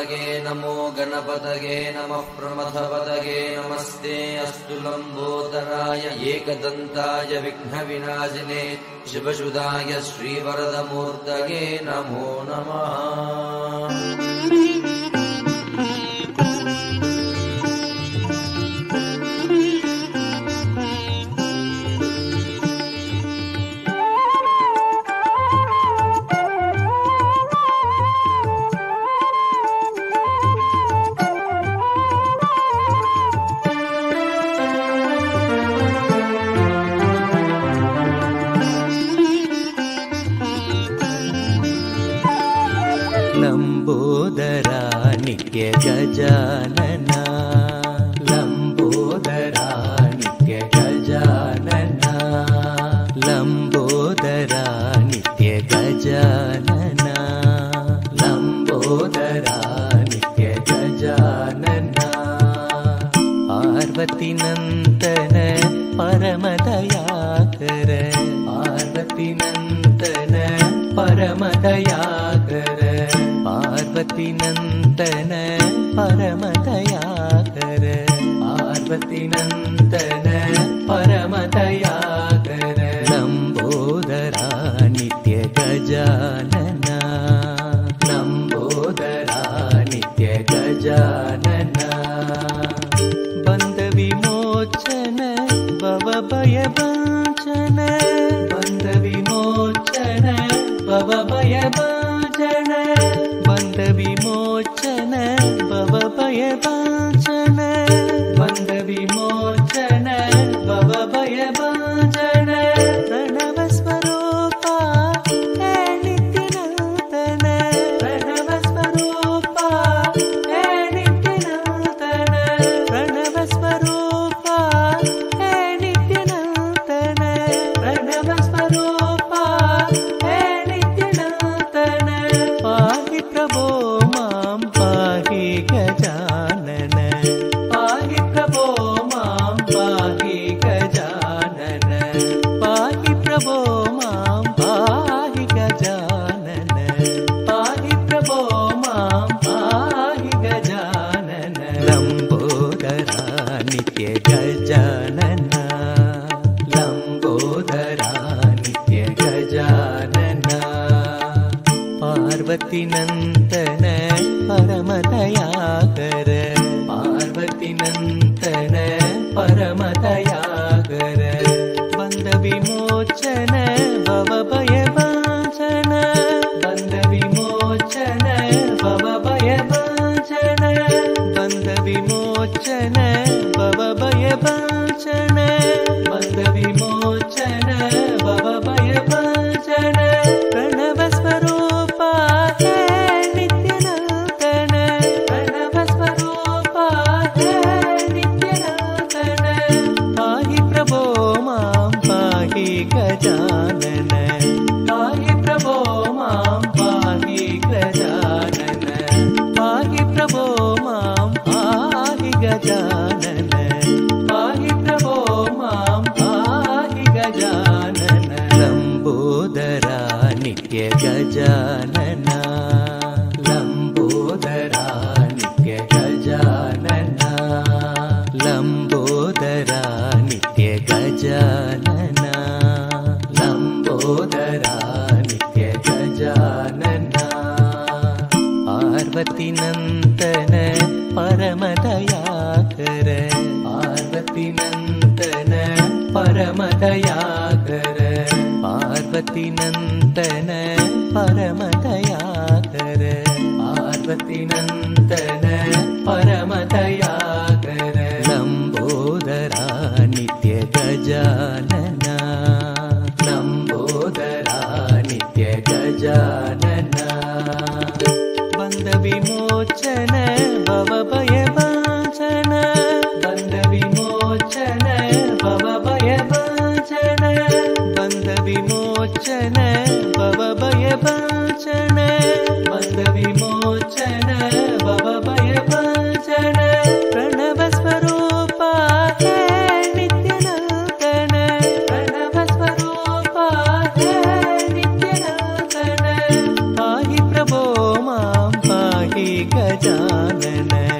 ಗಣಪತಗೆ ನಮೋ ಗಣಪತಗೆ ನಮಃ ಪ್ರಮಥಪತಗೆ ನಮಸ್ತೆ ಅಸ್ತು ಲಂಬೋದರಾಯ ಏಕದಂತಾಯ ವಿಘ್ನ ವಿನಾಶಿನೇ ಶಿವಸುಧಾಯ ಶ್ರೀವರದಮೂರ್ತಗೆ ನಮೋ ನಮಃ. ಲಂಬೋದರ ನಿತ್ಯ ಗಜಾನನ ಲಂಬೋದರ ನಿತ್ಯ ಗಜಾನನ ಲಂಬೋದರ ನಿತ್ಯ ಗಜಾನನ ಲಂಬೋದರ ನಿತ್ಯ ಗಜಾನನ ಪಾರ್ವತಿ ನಂದನ ಪರಮದಯಾಕರ ಪಾರ್ವತಿ ನಂದನ ಪರಮದಯಾಕರ ಪಾರ್ವತಿ ನಂದನ ಪರಮದಯಾಕರ ಪಾರ್ವತಿ ನಂದನ ಪರಮದಯಾಕರ ಲಂಬೋದರ ನಿತ್ಯ ಗಜಾನನ ಲಂಬೋದರ ನಿತ್ಯ ಗಜಾನನ ಬಂಧ ವಿಮೋಚನ ಭವ ಭಯ ಭಂಜನ ಬಂಧ ವಿಮೋಚನ ಭವ ಭಯ ಭಂಜನ ಬಂಧ ವಿಮೋಚನ ಭವ ಭಯ ಭಂಜನ ಬಂಧ ವಿಮೋಚನ ಭವ ಭಯ ಭಂಜನ ಪ್ರಣವ ಸ್ವರೂಪ ಹೇ ನಿತ್ಯನೂತನ ಪ್ರಣವ ಸ್ವರೂಪ ಹೇ ನಿತ್ಯನೂತನ ಪ್ರಣವ ಸ್ವರೂಪ ಹೇ ನಿತ್ಯನೂತನ ಪ್ರಣವ ಸ್ವರೂಪ ಹೇ ನಿತ್ಯನೂತನ ಪಾಹಿ ಪ್ರಭೋ ಮಾಂ ಪಾಹಿ ಗಜಾನನ ಪಾಹಿ ಪ್ರಭೋ ಮಾಂ ಪಾಹಿ ಗಜಾನನ ಪಾಹಿ ಪ್ರಭೋ ಮಾಂ ಪಾಹಿ ಗಜಾನನ ಪಾಹಿ ಪ್ರಭೋ ಮಾಂ ಪಾಹಿ ಗಜಾನನ ಲಂಬೋದರ ನಿತ್ಯ ಗಜಾನನ ಲಂಬೋದರ ನಿತ್ಯ ಗಜಾನನ ಪಾರ್ವತಿ ನಂದನ ಪರಮದಯಾಕರ ಪಾರ್ವತಿ ನಂದನ ಪರಮದಯಾಕರ ಬಂಧ ವಿಮೋಚನ ಭವ ಭಯ ಭಂಜನ ಬಂಧ ವಿಮೋಚನ ಭವ ಭಯ ಭಂಜನ ಬಂಧ ವಿಮೋಚನ ಭವ ಭಯ ಭಂಜನ ಬಂಧ ವಿಮೋಚನ ಭವ ಭಯ ಭಂಜನ ಪ್ರಣವ ಸ್ವರೂಪ ಹೇ ನಿತ್ಯನೂತನ ಪ್ರಣವ ಸ್ವರೂಪ ಹೇ ನಿತ್ಯನೂತನ ಪಾಹಿ ಪ್ರಭೋ ಮಾಂ ಪಾಹಿ ಗಜಾನನ ಪಾಹಿ ಪ್ರಭೋ ಮಾಂ ಪಾಹಿ ಗಜಾನನ ಪಾಹಿ ಪ್ರಭೋ ಮಾಂ ಪಾಹಿ ಗಜಾನನ ಪಾಹಿ ಪ್ರಭೋ ಮಾಂ ಪಾಹಿ ಗಜಾನನ ಲಂಬೋದರ ನಿತ್ಯ ಗಜಾನನ ಲಂಬೋದರ ನಿತ್ಯ ಗಜಾನನ ಲಂಬೋದರ ನಿತ್ಯ ಗಜಾನನ ಲಂಬೋದರ ನಿತ್ಯ ಗಜಾನನ ಪಾರ್ವತಿ ನಂದನ ಪರಮದಯಾಕರ ಪಾರ್ವತಿ ನಂದನ ಪರಮದಯಾಕರ ಪಾರ್ವತಿ ನಂದನ ಪರಮದಯಾಕರ ಪಾರ್ವತಿ ನಂದನ ಪರಮದಯಾಕರ ಲಂಬೋದರ ನಿತ್ಯ ಗಜಾನನ ಲಂಬೋದರ ನಿತ್ಯ ಗಜಾನನ ಬಂಧ ವಿಮೋಚನ ಭವ ಭಯ ಭಂಜನ ಬಂಧ ವಿಮೋಚನ ಭವ ಭಯ ಭಂಜನ ಬಂಧ ವಿಮೋಚನ ಭವ ಭಯ ಭಂಜನ ಬಂಧ ವಿಮೋಚನ ಭವ ಭಯ ಭಂಜನ ಪ್ರಣವ ಸ್ವರೂಪ ಹೇ ನಿತ್ಯನೂತನ ಪ್ರಣವ ಸ್ವರೂಪ ಹೇ ನಿತ್ಯನೂತನ ಪಾಹಿ ಪ್ರಭೋ ಮಾಂ ಪಾಹಿ गजानन